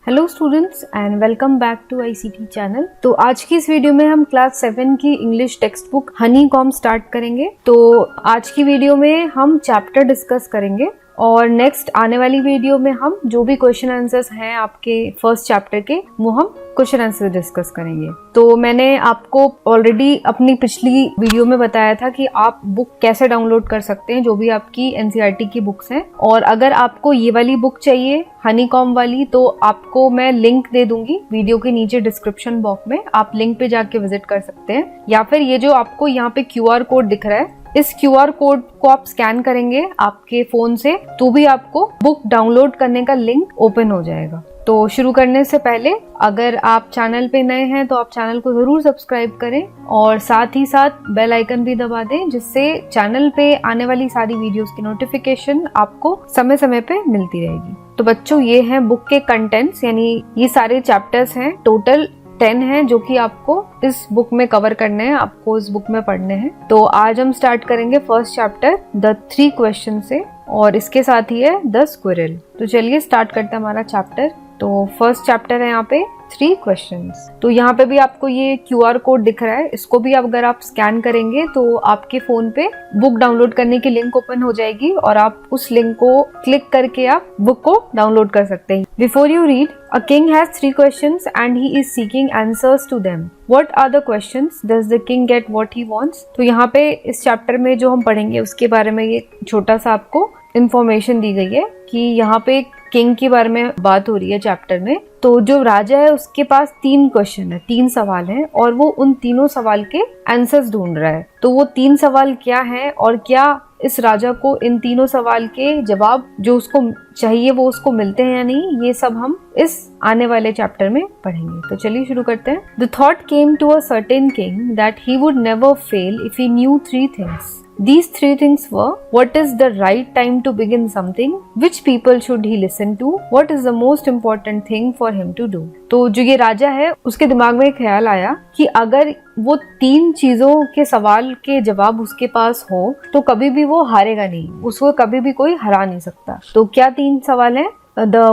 Hello students and welcome back to ICT channel. तो आज की इस वीडियो में हम क्लास 7 की English text book honeycomb start करेंगे। तो आज की वीडियो में हम चैप्टर डिस्कस करेंगे और नेक्स्ट आने वाली वीडियो में हम जो भी क्वेश्चन आंसर्स हैं आपके फर्स्ट चैप्टर के वो हम क्वेश्चन आंसर डिस्कस करेंगे। तो मैंने आपको ऑलरेडी अपनी पिछली वीडियो में बताया था कि आप बुक कैसे डाउनलोड कर सकते हैं, जो भी आपकी एनसीईआरटी की बुक्स हैं। और अगर आपको ये वाली बुक चाहिए हनीकॉम्ब वाली, तो आपको मैं लिंक दे दूंगी वीडियो के नीचे डिस्क्रिप्शन बॉक्स में, आप लिंक पे जाके विजिट कर सकते हैं। या फिर ये जो आपको यहाँ पे क्यूआर कोड दिख रहा है, इस क्यूआर कोड को आप स्कैन करेंगे आपके फोन से तो भी आपको बुक डाउनलोड करने का लिंक ओपन हो जाएगा। तो शुरू करने से पहले अगर आप चैनल पे नए हैं तो आप चैनल को जरूर सब्सक्राइब करें और साथ ही साथ बेल आइकन भी दबा दें, जिससे चैनल पे आने वाली सारी वीडियोस की नोटिफिकेशन आपको समय समय पे मिलती रहेगी। तो बच्चों, ये हैं बुक के कंटेंट्स, यानी ये सारे चैप्टर्स हैं, टोटल 10 हैं जो कि आपको इस बुक में कवर करने हैं, आपको इस बुक में पढ़ने हैं। तो आज हम स्टार्ट करेंगे फर्स्ट चैप्टर द 3 क्वेश्चन से, और इसके साथ ही है द स्क्विरल। तो चलिए स्टार्ट करते हैं हमारा चैप्टर। तो फर्स्ट चैप्टर है यहाँ पे 3 क्वेश्चंस। तो यहाँ पे भी आपको ये क्यूआर कोड दिख रहा है, इसको भी अगर आप स्कैन करेंगे तो आपके फोन पे बुक डाउनलोड करने की लिंक ओपन हो जाएगी और आप उस लिंक को क्लिक करके आप बुक को डाउनलोड कर सकते हैं। Before you read, a king has 3 questions and he is seeking answers to them. What are the questions? Does the king get what he wants? तो यहाँ पे इस चैप्टर में जो हम पढ़ेंगे उसके बारे में ये छोटा सा आपको इन्फॉर्मेशन दी गई है कि यहाँ पे किंग के बारे में बात हो रही है चैप्टर में। तो जो राजा है उसके पास 3 क्वेश्चन है, 3 सवाल हैं और वो उन तीनों सवाल के आंसर्स ढूंढ रहा है। तो वो 3 सवाल क्या हैं और क्या इस राजा को इन तीनों सवाल के जवाब जो उसको चाहिए वो उसको मिलते हैं या नहीं, ये सब हम इस आने वाले चैप्टर में पढ़ेंगे। तो चलिए शुरू करते हैं। The thought came to a certain king that he would never fail if he knew 3 things. These 3 things were: what is the right time to begin something, which people should he listen to, what is the most important thing for him to do. तो जो ये राजा है उसके दिमाग में एक ख्याल आया कि अगर वो 3 चीजों के सवाल के जवाब उसके पास हो तो कभी भी वो हारेगा नहीं, उसको कभी भी कोई हरा नहीं सकता। तो क्या 3 सवाल है?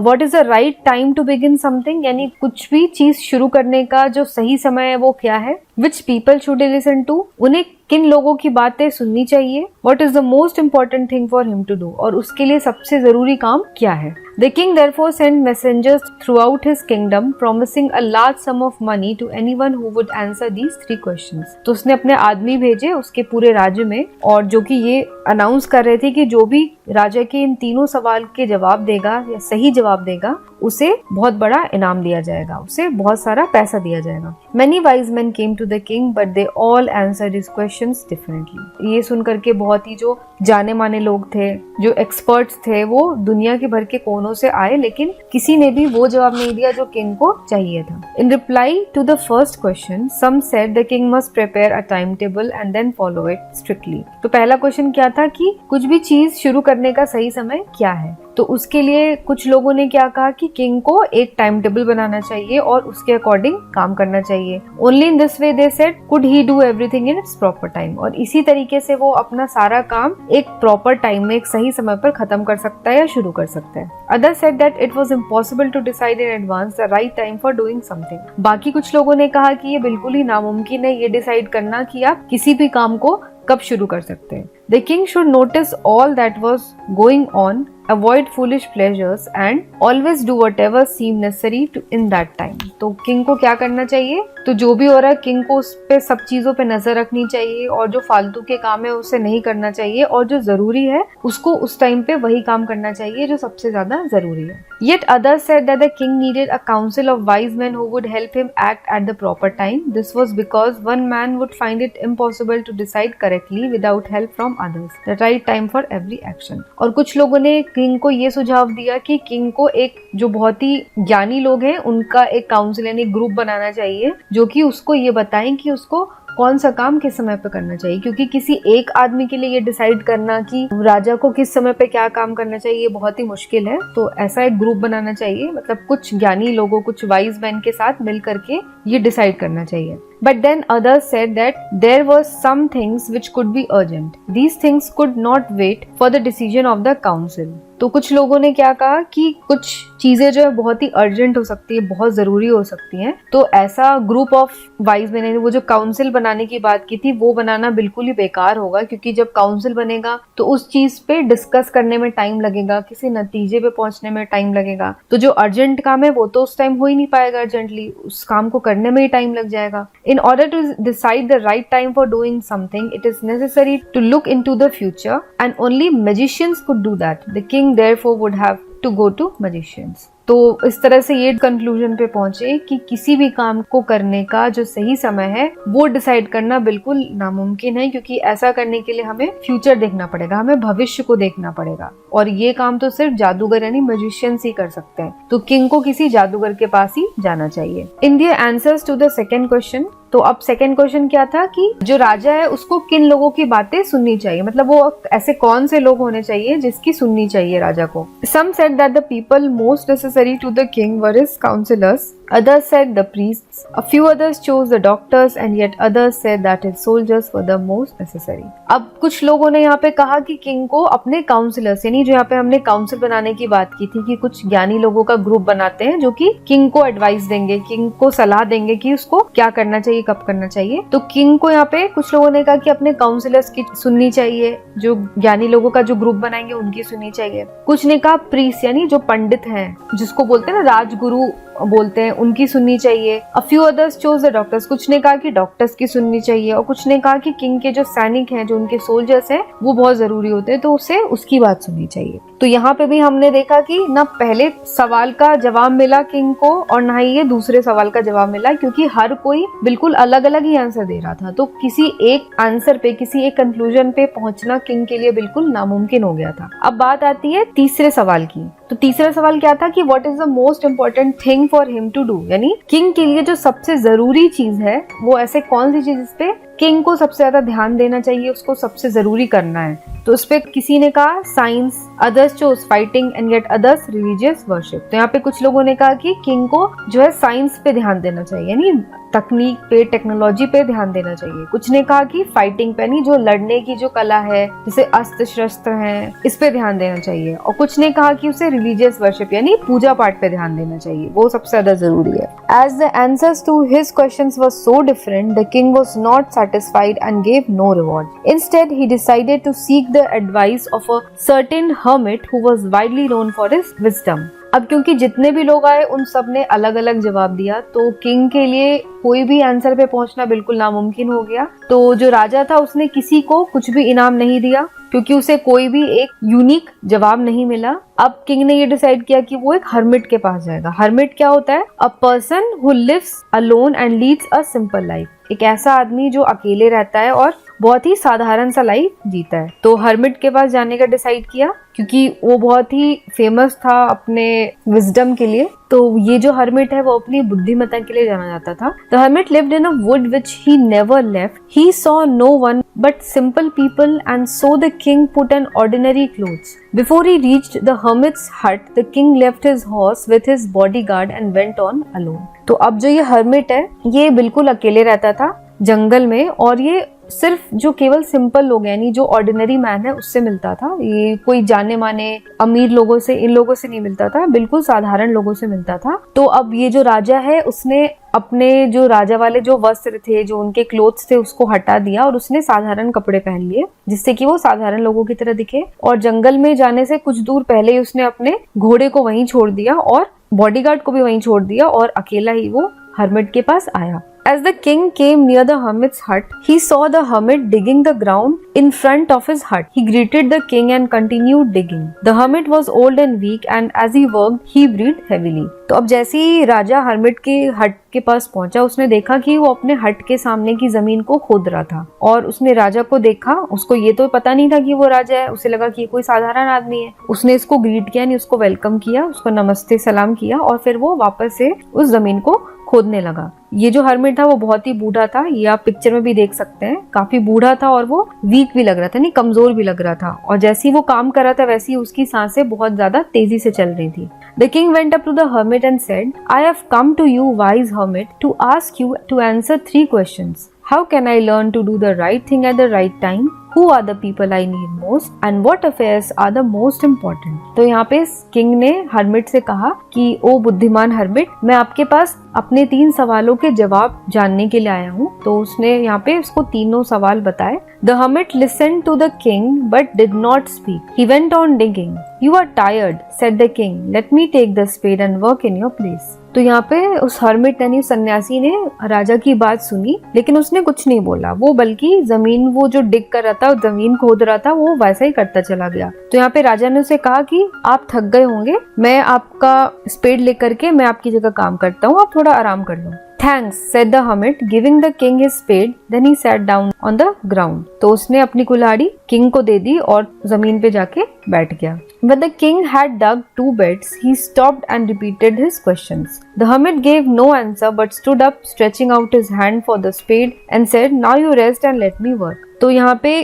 What is the right time to begin something, यानी कुछ भी चीज शुरू करने का जो सही समय है वो क्या है। Which people should he listen to, उन्हें किन लोगों की बातें सुननी चाहिए। What is the most important thing for him to do, और उसके लिए सबसे जरूरी काम क्या है। The king therefore sent messengers throughout his kingdom, promising a large sum of money to anyone who would answer these 3 questions. तो उसने अपने आदमी भेजे उसके पूरे राज्य में, और जो कि ये अनाउंस कर रहे थे कि जो भी राजा के इन तीनों सवाल के जवाब देगा या सही जवाब देगा उसे बहुत बड़ा इनाम दिया जाएगा, उसे बहुत सारा पैसा दिया जाएगा। Many wise men came to the king, but they all answered his questions differently. ये सुन करके बहुत ही जो जाने माने लोग थे, जो एक्सपर्ट्स थे, वो दुनिया के भर के कोनों से आए, लेकिन किसी ने भी वो जवाब नहीं दिया जो किंग को चाहिए था। In reply to the first question, some said the king must prepare a timetable and then follow it strictly. तो पहला क्वेश्चन क्या था कि कुछ भी चीज शुरू करने का सही समय क्या है। तो उसके लिए कुछ लोगों ने क्या कहा कि किंग को एक टाइम टेबल बनाना चाहिए और उसके अकॉर्डिंग काम करना चाहिए। Only in this way they said could he do everything in its proper time, और इसी तरीके से वो अपना सारा काम एक प्रॉपर टाइम में, एक सही समय पर खत्म कर सकता है या शुरू कर सकता है। Other said that it was impossible to decide in advance the right time for doing something. बाकी कुछ लोगों ने कहा कि ये बिल्कुल ही नामुमकिन है ये डिसाइड करना कि आप किसी भी काम को कब शुरू कर सकते हैं। The king should notice all that was going on, avoid foolish pleasures and always do whatever seemed necessary to in that time. तो किंग को क्या करना चाहिए? तो जो भी हो रहा है किंग को उस पे सब चीजों पे नजर रखनी चाहिए, और जो फालतू के काम है उसे नहीं करना चाहिए, और जो जरूरी है उसको उस टाइम पे वही काम करना चाहिए जो सबसे ज्यादा जरूरी है। Yet others said that the king needed a council of wise men who would help him act at the proper time. This was because one man would find it impossible to decide correctly without help from others. The right time for every action. और कुछ लोगों ने king को ये सुझाव दिया कि king को एक जो बहुत ही ज्ञानी लोग हैं उनका एक काउंसिल यानी ग्रुप बनाना चाहिए जो कि उसको ये बताएं कि उसको कौन सा काम किस समय पे करना चाहिए, क्योंकि किसी एक आदमी के लिए ये डिसाइड करना कि राजा को किस समय पे क्या काम करना चाहिए बहुत ही मुश्किल है। तो ऐसा एक ग्रुप बनाना चाहिए, मतलब कुछ ज्ञानी लोगों, कुछ वाइज मैन के साथ मिल करके ये डिसाइड करना चाहिए। But then others said that there were some things which could be urgent. These things could not wait for the decision of the council. तो कुछ लोगों ने क्या कहा कि कुछ चीजें जो है बहुत ही अर्जेंट हो सकती है, बहुत जरूरी हो सकती हैं, तो ऐसा ग्रुप ऑफ वाइज मैन, वो जो काउंसिल बनाने की बात की थी वो बनाना बिल्कुल ही बेकार होगा, क्योंकि जब काउंसिल बनेगा तो उस चीज पे डिस्कस करने में टाइम लगेगा, किसी नतीजे पे पहुंचने में टाइम लगेगा, तो जो अर्जेंट काम है वो तो उस टाइम हो ही नहीं पाएगा, अर्जेंटली उस काम को करने में ही टाइम लग जाएगा। In order to decide the right time for doing something it is necessary to look into the future and only magicians could do that. The king therefore would have to go to magicians. तो इस तरह से ये conclusion पे पहुंचे कि किसी भी काम को करने का जो सही समय है वो डिसाइड करना बिल्कुल नामुमकिन है, क्योंकि ऐसा करने के लिए हमें फ्यूचर देखना पड़ेगा, हमें भविष्य को देखना पड़ेगा, और ये काम तो सिर्फ जादूगर यानी मैजिशियंस ही कर सकते हैं। तो किंग को किसी जादूगर के पास ही जाना चाहिए। In the answers to the second question, तो अब सेकंड क्वेश्चन क्या था कि जो राजा है उसको किन लोगों की बातें सुननी चाहिए, मतलब वो ऐसे कौन से लोग होने चाहिए जिसकी सुननी चाहिए राजा को। Some said that the people most necessary to the king were his councillors, others said the priests, a few others chose the doctors and yet others said that his soldiers were the most necessary। अब कुछ लोगों ने यहाँ पे कहा कि king को अपने काउंसिलर्स, यानी जो यहाँ पे हमने काउंसिल बनाने की बात की थी कि कुछ ज्ञानी लोगों का ग्रुप बनाते हैं जो कि किंग को एडवाइस देंगे, किंग को सलाह देंगे कि उसको क्या करना चाहिए, कब करना चाहिए। तो किंग को यहाँ पे कुछ लोगों ने कहा कि अपने काउंसिलर्स की सुननी चाहिए, जो ज्ञानी लोगों का जो ग्रुप बनाएंगे उनकी सुननी चाहिए। कुछ ने कहा प्रीस्ट यानी जो पंडित हैं, जिसको बोलते हैं ना राजगुरु बोलते हैं, उनकी सुननी चाहिए। A few others chose the doctors, कुछ ने कहा कि डॉक्टर्स की सुननी चाहिए, और कुछ ने कहा कि किंग के जो सैनिक हैं, जो उनके सोल्जर्स हैं, वो बहुत जरूरी होते हैं, तो उसे उसकी बात सुननी चाहिए। तो यहाँ पे भी हमने देखा कि ना पहले सवाल का जवाब मिला किंग को और ना ही ये दूसरे सवाल का जवाब मिला, क्योंकि हर कोई बिल्कुल अलग अलग ही आंसर दे रहा था। तो किसी एक आंसर पे, किसी एक कंक्लूजन पे पहुंचना किंग के लिए बिल्कुल नामुमकिन हो गया था। अब बात आती है तीसरे सवाल की। तो तीसरा सवाल क्या था कि what is the most important thing for him to do, यानी किंग के लिए जो सबसे जरूरी चीज है वो ऐसे कौन सी चीज इस पे किंग को सबसे ज्यादा ध्यान देना चाहिए, उसको सबसे जरूरी करना है। तो उस पे किसी ने कहा science, others chose fighting and yet others religious worship. तो यहाँ पे कुछ लोगों ने कहा कि किंग को जो है साइंस पे ध्यान देना चाहिए, यानी तकनीक पे, टेक्नोलॉजी पे ध्यान देना चाहिए। कुछ ने कहा कि फाइटिंग पे, यानी जो लड़ने की जो कला है, जैसे अस्त्र शस्त्र हैं, इस पे ध्यान देना चाहिए। और कुछ ने कहा कि उसे रिलीजियस वर्शिप यानी पूजा पाठ पे ध्यान देना चाहिए, वो सबसे ज्यादा जरूरी है। As the answers to his questions were so different, the king was not satisfied and gave no reward. Instead he decided to seek the advice of a certain hermit who was widely known for his wisdom. अब क्योंकि जितने भी लोग आए उन सब ने अलग अलग जवाब दिया, तो किंग के लिए कोई भी आंसर पे पहुंचना बिल्कुल नामुमकिन हो गया। तो जो राजा था उसने किसी को कुछ भी इनाम नहीं दिया, क्योंकि उसे कोई भी एक यूनिक जवाब नहीं मिला। अब किंग ने ये डिसाइड किया कि वो एक हर्मिट के पास जाएगा। हर्मिट क्या होता है? A person who lives alone and leads a simple life, एक ऐसा आदमी जो अकेले रहता है और बहुत ही साधारण सा लाइफ जीता है। तो हर्मिट के पास जाने का डिसाइड किया, क्योंकि वो बहुत ही फेमस था अपने विजडम के लिए। तो ये जो हर्मिट है वो अपनी बुद्धिमत्ता के लिए जाना जाता था। The hermit lived in a wood which he never left. He saw no one but simple people and so the king put on ordinary clothes. Before he reached the hermit's hut, the king left his horse with his bodyguard and went on alone. तो अब जो ये hermit है ये बिल्कुल अकेले रहता था जंगल में, और ये सिर्फ जो केवल सिंपल लोग हैं, यानी जो ऑर्डिनरी मैन है उससे मिलता था। ये कोई जाने माने अमीर लोगों से, इन लोगों से नहीं मिलता था, बिल्कुल साधारण लोगों से मिलता था। तो अब ये जो राजा है उसने अपने जो राजा वाले जो वस्त्र थे, जो उनके क्लोथ्स थे, उसको हटा दिया और उसने साधारण कपड़े पहन लिए, जिससे कि वो साधारण लोगों की तरह दिखे। और जंगल में जाने से कुछ दूर पहले ही उसने अपने घोड़े को वहीं छोड़ दिया और बॉडीगार्ड को भी वहीं छोड़ दिया, और अकेला ही वो हर्मिट के पास आया। As the king came near the hermit's hut, he saw the hermit digging the ground in front of his hut. He greeted the king and continued digging. The hermit was old and weak, and as he worked, he breathed heavily. तो अब जैसे ही राजा hermit के हट के पास पहुंचा, उसने देखा कि वो अपने हट के सामने की जमीन को खोद रहा था, और उसने राजा को देखा। उसको ये तो पता नहीं था कि वो राजा है, उसे लगा कि कोई साधारण आदमी है। उसने इसको ग्रीट किया, नहीं उसको वेलकम किया, उसको नमस्ते सलाम किया, और फिर वो वापस से उस जमीन को खोदने लगा। ये जो हर्मिट था वो बहुत ही बूढ़ा था, ये आप पिक्चर में भी देख सकते हैं, काफी बूढ़ा था और वो वीक भी लग रहा था, नहीं कमजोर भी लग रहा था। और जैसे ही वो काम कर रहा था वैसे ही उसकी सांसें बहुत ज्यादा तेजी से चल रही थी। The king went up to the hermit and said, I have come to you, wise hermit, to ask you to answer 3 questions. How can I learn to do the right thing at the right time? Who are the people I need most and what affairs are the most important? तो यहाँ पे king ने hermit से कहा कि ओ बुद्धिमान hermit, मैं आपके पास अपने 3 सवालों के जवाब जानने के लिए आया हूँ। तो उसने यहाँ पे उसको तीनों सवाल बताए। The hermit listened to the king but did not speak. He went on digging. You are tired, said the king. Let me take the spade and work in your place. तो यहाँ पे उस हर्मिट यानी सन्यासी ने राजा की बात सुनी, लेकिन उसने कुछ नहीं बोला। वो बल्कि जमीन, वो जो डिग कर रहा था, जमीन खोद रहा था, वो वैसा ही करता चला गया। तो यहाँ पे राजा ने उसे कहा कि आप थक गए होंगे, मैं आपका स्पेड लेकर के मैं आपकी जगह काम करता हूँ, आप थोड़ा आराम कर लो। Thanks, said the hermit, giving the king his spade. Then he sat down on the ground. तो उसने अपनी कुल्हाड़ी किंग को दे दी और जमीन पे जाके बैठ गया। When the king had dug 2 beds, he stopped and repeated his questions. The hermit gave no answer but stood up, stretching out his hand for the spade and said, "Now you rest and let me work." तो यहाँ पे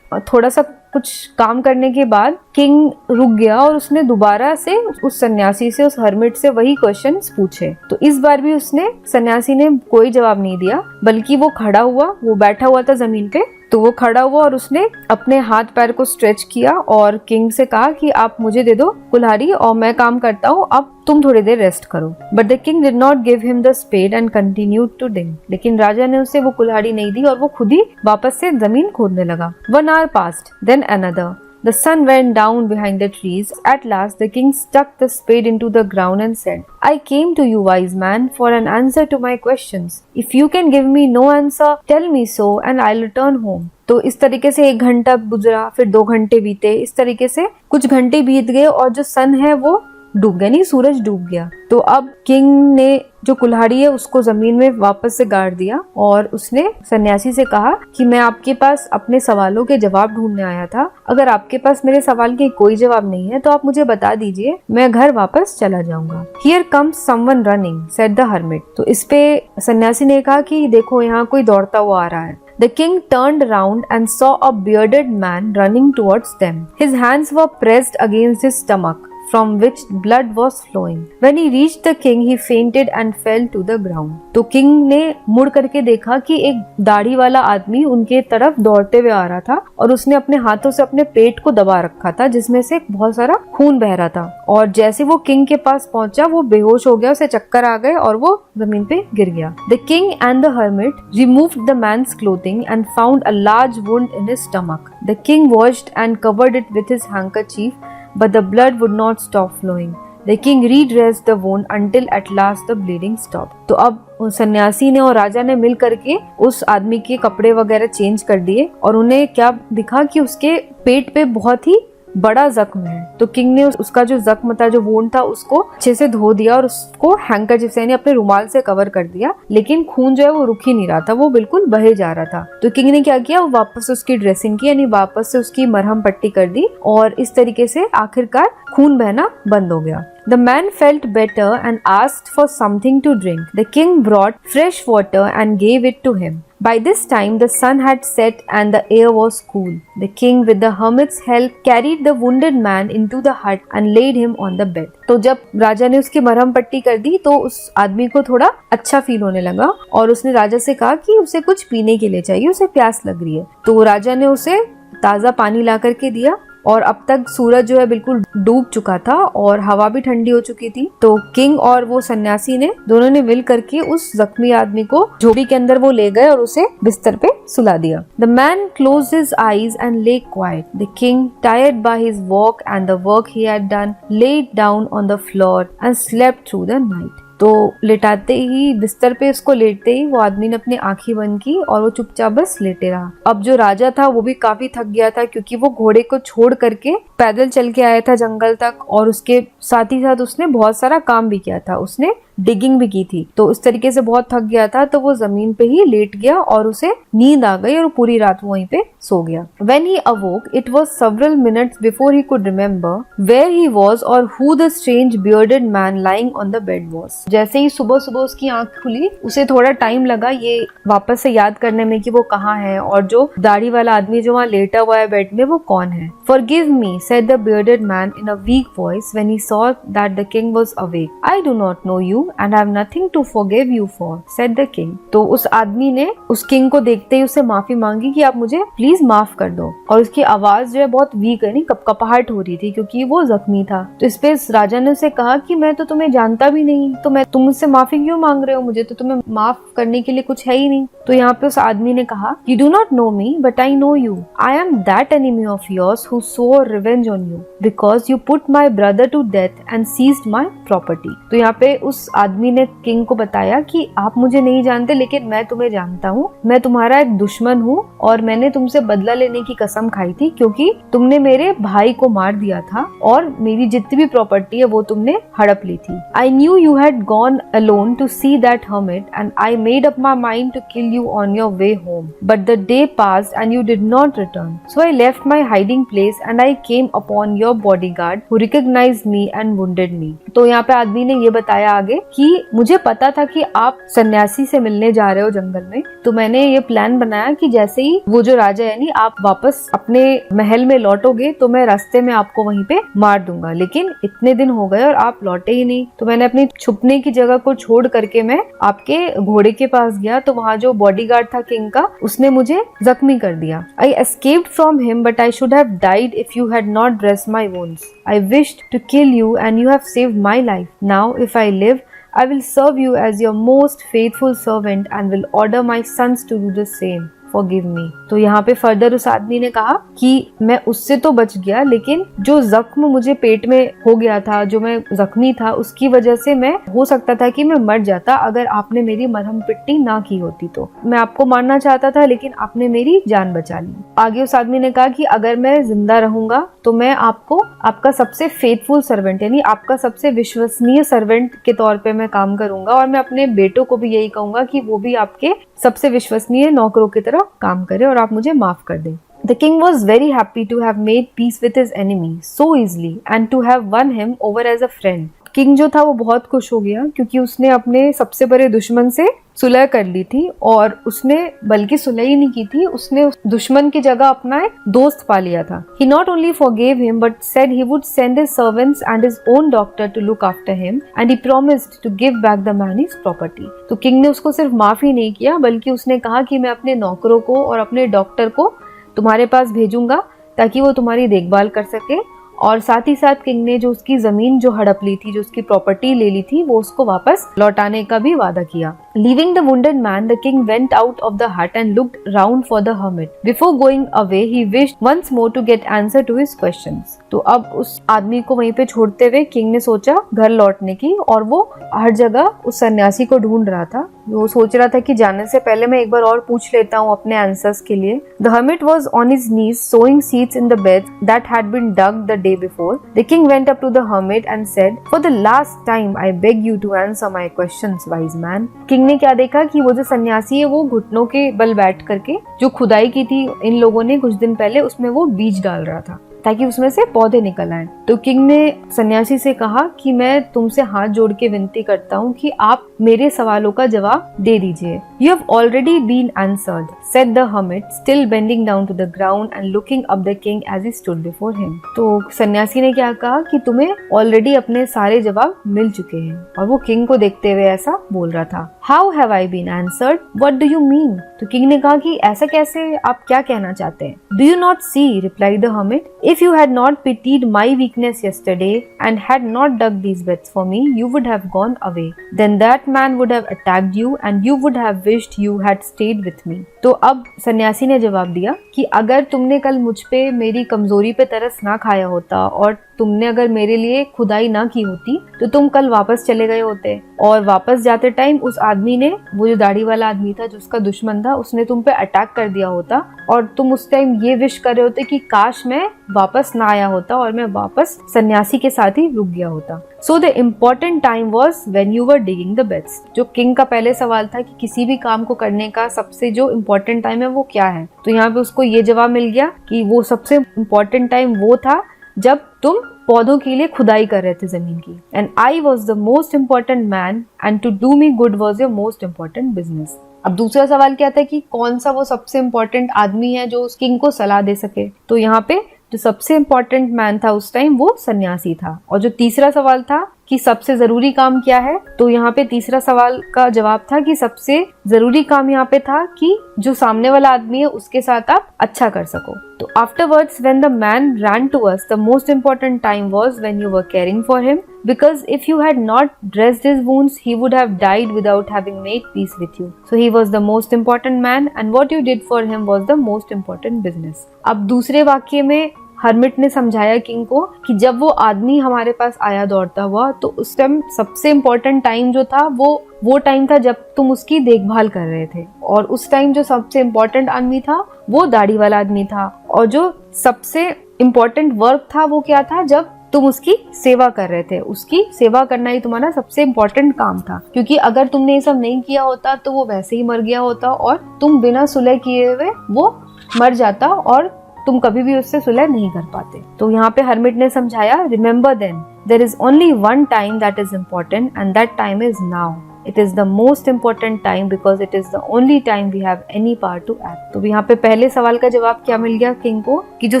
थोड़ा सा कुछ काम करने के बाद किंग रुक गया और उसने दोबारा से उस सन्यासी से, उस हर्मिट से वही क्वेश्चंस पूछे। तो इस बार भी उसने, सन्यासी ने कोई जवाब नहीं दिया, बल्कि वो खड़ा हुआ, वो बैठा हुआ था जमीन पे, तो वो खड़ा हुआ और उसने अपने हाथ पैर को स्ट्रेच किया और किंग से कहा कि आप मुझे दे दो कुल्हाड़ी और मैं काम करता हूँ, अब तुम थोड़ी देर रेस्ट करो। But the king did not give him the spade and continued to dig. लेकिन राजा ने उसे वो कुल्हाड़ी नहीं दी और वो खुद ही वापस से जमीन खोदने लगा। 1 hour passed, then another. The sun went down behind the trees. At last, the king stuck the spade into the ground and said, "I came to you, wise man, for an answer to my questions. If you can give me no answer, tell me so and I'll return home." तो इस तरीके से 1 घंटा गुजरा, फिर 2 घंटे बीते, इस तरीके से कुछ घंटे बीत गए और जो सन है वो डूब गया, नहीं, सूरज डूब गया। तो अब किंग ने जो कुल्हाड़ी है उसको जमीन में वापस से गाड़ दिया और उसने सन्यासी से कहा कि मैं आपके पास अपने सवालों के जवाब ढूंढने आया था, अगर आपके पास मेरे सवाल के कोई जवाब नहीं है तो आप मुझे बता दीजिए, मैं घर वापस चला जाऊंगा। Here comes someone running, said the hermit. तो इस पे सन्यासी ने कहा कि देखो यहाँ कोई दौड़ता हुआ आ रहा है। The king turned round and saw a bearded man running towards them. His hands were pressed against his stomach, from which blood was flowing. When he reached the king, he fainted and fell to the ground. तो king ने मुड़ करके देखा कि एक दाढ़ी वाला आदमी उनके तरफ दौड़ते हुए आ रहा था और उसने अपने हाथों से अपने पेट को दबा रखा था, जिसमें से बहुत सारा खून बह रहा था। और जैसे वो किंग के पास पहुंचा, वो बेहोश हो गया, उसे चक्कर आ गए और वो जमीन पे गिर गया। The king and the hermit removed the man's clothing and found a large wound in his stomach. The king washed and covered it with his handkerchief, but the blood would not stop flowing. The king redressed the wound until at last the bleeding stopped. तो अब सन्यासी ने और राजा ने मिल करके उस आदमी के कपड़े वगैरह चेंज कर दिए और उन्हें क्या दिखा कि उसके पेट पे बहुत ही बड़ा जख्म है। तो किंग ने उसका जो जख्म था, जो वोंड था, उसको अच्छे से धो दिया और उसको हैंकरचिफ से यानी अपने रुमाल से कवर कर दिया, लेकिन खून जो है वो रुक ही नहीं रहा था, वो बिल्कुल बहे जा रहा था। तो किंग ने क्या किया, वापस उसकी ड्रेसिंग की, यानी वापस से उसकी मरहम पट्टी कर दी और इस तरीके से आखिरकार खून बहना बंद हो गया। The man felt better and asked for something to drink. The king brought fresh water and gave it to him. By this time the sun had set and the air was cool. The king with the hermit's help carried the wounded man into the hut and laid him on the bed. तो जब राजा ने उसकी मरहम पट्टी कर दी तो उस आदमी को थोड़ा अच्छा फील होने लगा और उसने राजा से कहा कि उसे कुछ पीने के लिए चाहिए, उसे प्यास लग रही है। तो राजा ने उसे ताज़ा पानी ला करके दिया और अब तक सूरज जो है बिल्कुल डूब चुका था और हवा भी ठंडी हो चुकी थी। तो किंग और वो सन्यासी ने दोनों ने मिल करके उस जख्मी आदमी को झोपड़ी के अंदर वो ले गए और उसे बिस्तर पे सुला दिया। The man closed his eyes and lay quiet. The king, tired by his walk and the work he had done, laid down on the floor and slept through the night. तो लेटाते ही, बिस्तर पे उसको लेटते ही वो आदमी ने अपनी आंखें बंद की और वो चुपचाप बस लेटे रहा। अब जो राजा था वो भी काफी थक गया था, क्योंकि वो घोड़े को छोड़ करके पैदल चल के आया था जंगल तक और उसके साथ ही साथ उसने बहुत सारा काम भी किया था, उसने डिगिंग भी की थी। तो इस तरीके से बहुत थक गया था, तो वो जमीन पे ही लेट गया और उसे नींद आ गई और पूरी रात वहीं पे सो गया। When he awoke, it was several minutes before he could remember where he was or who the strange bearded man lying on the bed was. जैसे ही सुबह सुबह उसकी आंख खुली, उसे थोड़ा टाइम लगा ये वापस से याद करने में कि वो कहाँ है और जो दाढ़ी वाला आदमी जो वहाँ लेटा हुआ है बेड में, वो कौन है। Forgive me, said the bearded man in a weak voice when he saw that the king was awake. I do not know you and I have nothing to forgive you for, said the king. तो उस आदमी ने उस king को देखते ही उससे माफी मांगी कि आप मुझे प्लीज माफ कर दो, और उसकी आवाज जो है बहुत वीक है, नहीं कपकपाहट हो रही थी क्योंकि वो जख्मी था। तो इस पे राजा ने उसे कहा कि मैं तो तुम्हें जानता भी नहीं, तो तुम मुझसे माफी क्यों मांग रहे हो, मुझे तो तुम्हें माफ करने के लिए कुछ है ही नहीं। तो यहाँ पे उस आदमी ने कहा, You do not know me, but I know you. I am that enemy of yours who swore revenge on you because you put my brother to death and seized my property. तो यहाँ पे उस आदमी ने king को बताया कि आप मुझे नहीं जानते लेकिन मैं तुम्हें जानता हूँ, मैं तुम्हारा एक दुश्मन हूँ और मैंने तुमसे बदला लेने की कसम खाई थी क्योंकि तुमने मेरे भाई को मार दिया था और मेरी जितनी भी प्रॉपर्टी है वो तुमने हड़प ली थी। I knew you had gone alone to see that hermit and I made up my mind to kill you on your way home. But the day passed and you did not return. So I left my hiding place and I came upon your bodyguard who recognized me and wounded me. तो यहाँ पे आदमी ने ये बताया आगे कि मुझे पता था कि आप सन्यासी से मिलने जा रहे हो जंगल में, तो मैंने ये प्लान बनाया कि जैसे ही वो जो राजा यानी आप वापस अपने महल में लौटोगे तो मैं रास्ते में आपको वहीं पे मार दूंगा, लेकिन इतने दिन हो गए और आप लौटे ही नहीं। तो मैंने अपनी छुपने की जगह को छोड़ करके मैं आपके घोड़े के पास गया, तो वहाँ जो बॉडीगार्ड था किंग का उसने मुझे जख्मी कर दिया। I escaped from him but I should have died if you had not dressed my wounds. I wished to kill you and you have saved my life. Now if I live, I will serve you as your most faithful servant and will order my sons to do the same. Forgive me. तो यहाँ पे further उस आदमी ने कहा कि मैं उससे तो बच गया लेकिन जो जख्म मुझे पेट में हो गया था, जो मैं जख्मी था, उसकी वजह से मैं हो सकता था कि मैं मर जाता अगर आपने मेरी मरहम पिट्टी ना की होती। तो मैं आपको मारना चाहता था लेकिन आपने मेरी जान बचा ली। आगे उस आदमी ने कहा कि अगर मैं जिंदा रहूंगा तो मैं आपको आपका सबसे फेथफुल सर्वेंट यानी आपका सबसे विश्वसनीय सर्वेंट के तौर पे मैं काम करूंगा और मैं अपने बेटों को भी यही कहूंगा कि वो भी आपके सबसे विश्वसनीय नौकरों की तरह काम करे और आप मुझे माफ कर दें। The king was very happy to have made peace with his enemy so easily and to have won him over as a friend. King जो था वो बहुत खुश हो गया क्योंकि उसने अपने सबसे बड़े दुश्मन से सुलह कर ली थी और उसने बल्कि सुलह ही नहीं की थी, उसने उस दुश्मन की जगह अपना एक दोस्त पा लिया था। He not only forgave him but said he would send his servants and his own doctor to look after him and he promised to give back the man his property. तो किंग ने उसको सिर्फ माफ ही नहीं किया बल्कि उसने कहा कि मैं अपने नौकरों को और अपने डॉक्टर को तुम्हारे पास भेजूंगा ताकि वो तुम्हारी देखभाल कर सके, और साथ ही साथ किंग ने जो उसकी जमीन जो हड़प ली थी, जो उसकी प्रॉपर्टी ले ली थी, वो उसको वापस लौटाने का भी वादा किया। Leaving the wounded man, the king went out of the hut and looked round for the hermit. Before going away, he wished once more to get answer to his questions. तो अब उस आदमी को वहीं पे छोड़ते हुए किंग ने सोचा घर लौटने की, और वो हर जगह उस सन्यासी को ढूंढ रहा था। वो सोच रहा था कि जाने से पहले मैं एक बार और पूछ लेता हूँ अपने आंसर्स के लिए। The hermit was on his knees sowing seeds in the bed that had been dug the day before. The king went up to the hermit and said, "For the last time, I beg you to answer my questions, wise man." King ने क्या देखा कि वो जो सन्यासी है वो घुटनों के बल बैठ करके जो खुदाई की थी इन लोगों ने कुछ दिन पहले, उसमें वो बीज डाल रहा था ताकि उसमें से पौधे निकल आए। तो किंग ने सन्यासी से कहा कि मैं तुमसे हाथ जोड़ के विनती करता हूँ कि आप मेरे सवालों का जवाब दे दीजिए। You have already been answered, said the hermit, still bending down to the ground and looking up the king as he stood before him. तो सन्यासी ने क्या कहा कि तुम्हें ऑलरेडी अपने सारे जवाब मिल चुके हैं, और वो किंग को देखते हुए ऐसा बोल रहा था। How have I been answered? What do you mean? तो किंग ने कहा कि ऐसा कैसे, आप क्या कहना चाहते हैं? Do you not see? replied the hermit. If you had not pitied my weakness yesterday and had not dug these beds for me, you would have gone away. Then that man would have attacked you and you would have wished you had stayed with me. तो अब सन्यासी ने जवाब दिया कि अगर तुमने कल मुझ पे मेरी कमजोरी पे तरस ना खाया होता और तुमने अगर मेरे लिए खुदाई ना की होती तो तुम कल वापस चले गए होते, और वापस जाते टाइम उस आदमी ने, वो जो दाढ़ी वाला आदमी था जो उसका दुश्मन था, उसने तुम पे अटैक कर दिया होता और तुम उस टाइम ये विश कर रहे होते कि काश मैं वापस ना आया होता और मैं वापस सन्यासी के साथ ही रुक गया होता। So the important time was when you were digging the beds. जो किंग का पहले सवाल था कि किसी भी काम को करने का सबसे जो इम्पोर्टेंट टाइम है वो क्या है, तो यहाँ पे उसको ये जवाब मिल गया कि वो सबसे इम्पोर्टेंट टाइम वो था जब तुम पौधों के लिए खुदाई कर रहे थे जमीन की। And I was the most important man and to do me good was your most important business. अब दूसरा सवाल क्या था कि कौन सा वो सबसे इम्पोर्टेंट आदमी है जो उस किंग को सलाह दे सके, तो यहाँ पे जो सबसे इम्पोर्टेंट मैन था उस टाइम वो सन्यासी था। और जो तीसरा सवाल था कि सबसे जरूरी काम क्या है, तो यहाँ पे तीसरा सवाल का जवाब था कि सबसे जरूरी काम यहाँ पे था कि जो सामने वाला आदमी है उसके साथ आप अच्छा कर सको। तो afterwards when the man ran to us, the most important time was when you were caring for him, because if you had not dressed his wounds, he would have died without having made peace with you. So he was the most important man and what you did for him was the most important business. अब दूसरे वाक्य में hermit ने समझाया king को कि जब वो आदमी हमारे पास आया दौड़ता हुआ, तो उस टाइम सबसे इम्पोर्टेंट टाइम जो था वो टाइम था जब तुम उसकी देखभाल कर रहे थे। और उस टाइम जो सबसे इम्पोर्टेंट आदमी था वो दाढ़ी वाला आदमी था। और जो सबसे इम्पोर्टेंट वर्क था वो क्या था, जब तुम उसकी सेवा कर रहे थे। उसकी सेवा करना ही तुम्हारा सबसे इम्पोर्टेंट काम था, क्योंकि अगर तुमने ये सब नहीं किया होता तो वो वैसे ही मर गया होता और तुम बिना सुलह किए हुए वो मर जाता और तुम कभी भी उससे सुलह नहीं कर पाते। तो यहाँ पे हर्मिट ने समझाया, remember then there is only one time that is important and that time is now. It is the most important time because it is the only time we have any power to act. तो यहाँ पे पहले सवाल का जवाब क्या मिल गया king को कि जो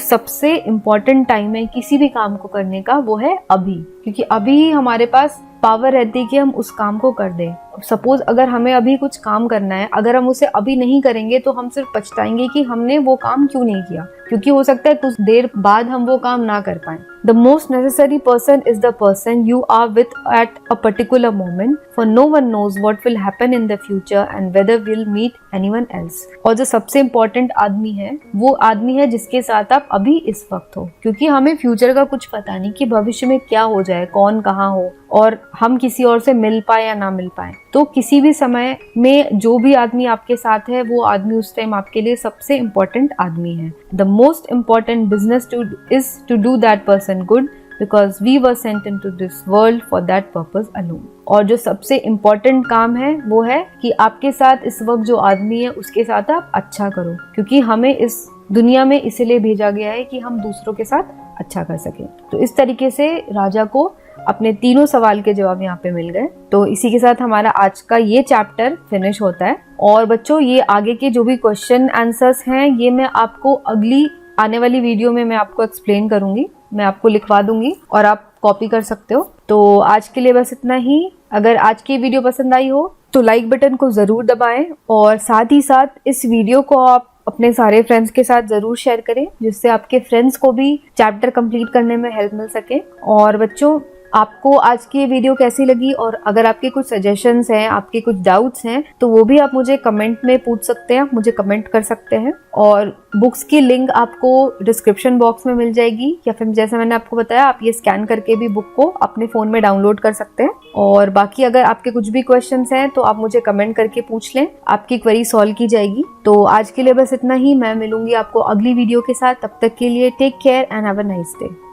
सबसे इम्पोर्टेंट टाइम है किसी भी काम को करने का वो है अभी, क्योंकि अभी ही हमारे पास पावर रहती है कि हम उस काम को कर दें। सपोज अगर हमें अभी कुछ काम करना है, अगर हम उसे अभी नहीं करेंगे तो हम सिर्फ पछताएंगे कि हमने वो काम क्यों नहीं किया, क्योंकि हो सकता है कुछ देर बाद हम वो काम ना कर पाए। The most necessary person is the person you are with at a particular moment, for no one knows what will happen in the future and whether we'll meet anyone else. और जो सबसे इम्पोर्टेंट आदमी है वो आदमी है जिसके साथ आप अभी इस वक्त हो, क्योंकि हमें फ्यूचर का कुछ पता नहीं कि भविष्य में क्या हो जाए, कौन कहाँ हो और हम किसी और से मिल पाए या ना मिल पाए। तो किसी भी समय में जो भी आदमी आपके साथ है वो आदमी उस टाइम आपके लिए सबसे इम्पोर्टेंट आदमी है। The most important business is to do that person good because we were sent into this world for that purpose alone. और जो सबसे इम्पोर्टेंट काम है वो है कि आपके साथ इस वक्त जो आदमी है उसके साथ आप अच्छा करो, क्योंकि हमें इस दुनिया में इसलिए भेजा गया है कि हम दूसरों के साथ अच्छा कर सकें। तो इस तरीके से राजा को अपने तीनों सवाल के जवाब यहाँ पे मिल गए। तो इसी के साथ हमारा आज का ये चैप्टर फिनिश होता है। और बच्चों ये आगे के जो भी क्वेश्चन आंसर्स हैं ये मैं आपको अगली आने वाली वीडियो में मैं आपको एक्सप्लेन करूंगी, मैं आपको लिखवा दूंगी और आप कॉपी कर सकते हो। तो आज के लिए बस इतना ही। अगर आज की वीडियो पसंद आई हो तो लाइक बटन को जरूर दबाएं और साथ ही साथ इस वीडियो को आप अपने सारे फ्रेंड्स के साथ जरूर शेयर करें, जिससे आपके फ्रेंड्स को भी चैप्टर कंप्लीट करने में हेल्प मिल सके। और बच्चों आपको आज की वीडियो कैसी लगी और अगर आपके कुछ सजेशंस हैं, आपके कुछ डाउट्स हैं, तो वो भी आप मुझे कमेंट में पूछ सकते हैं, मुझे कमेंट कर सकते हैं। और बुक्स की लिंक आपको डिस्क्रिप्शन बॉक्स में मिल जाएगी, या फिर जैसे मैंने आपको बताया आप ये स्कैन करके भी बुक को अपने फ़ोन में डाउनलोड कर सकते हैं। और बाकी अगर आपके कुछ भी क्वेश्चंस हैं तो आप मुझे कमेंट करके पूछ लें, आपकी क्वेरी सॉल्व की जाएगी। तो आज के लिए बस इतना ही। मैं मिलूंगी आपको अगली वीडियो के साथ। तब तक के लिए take care and have a nice day.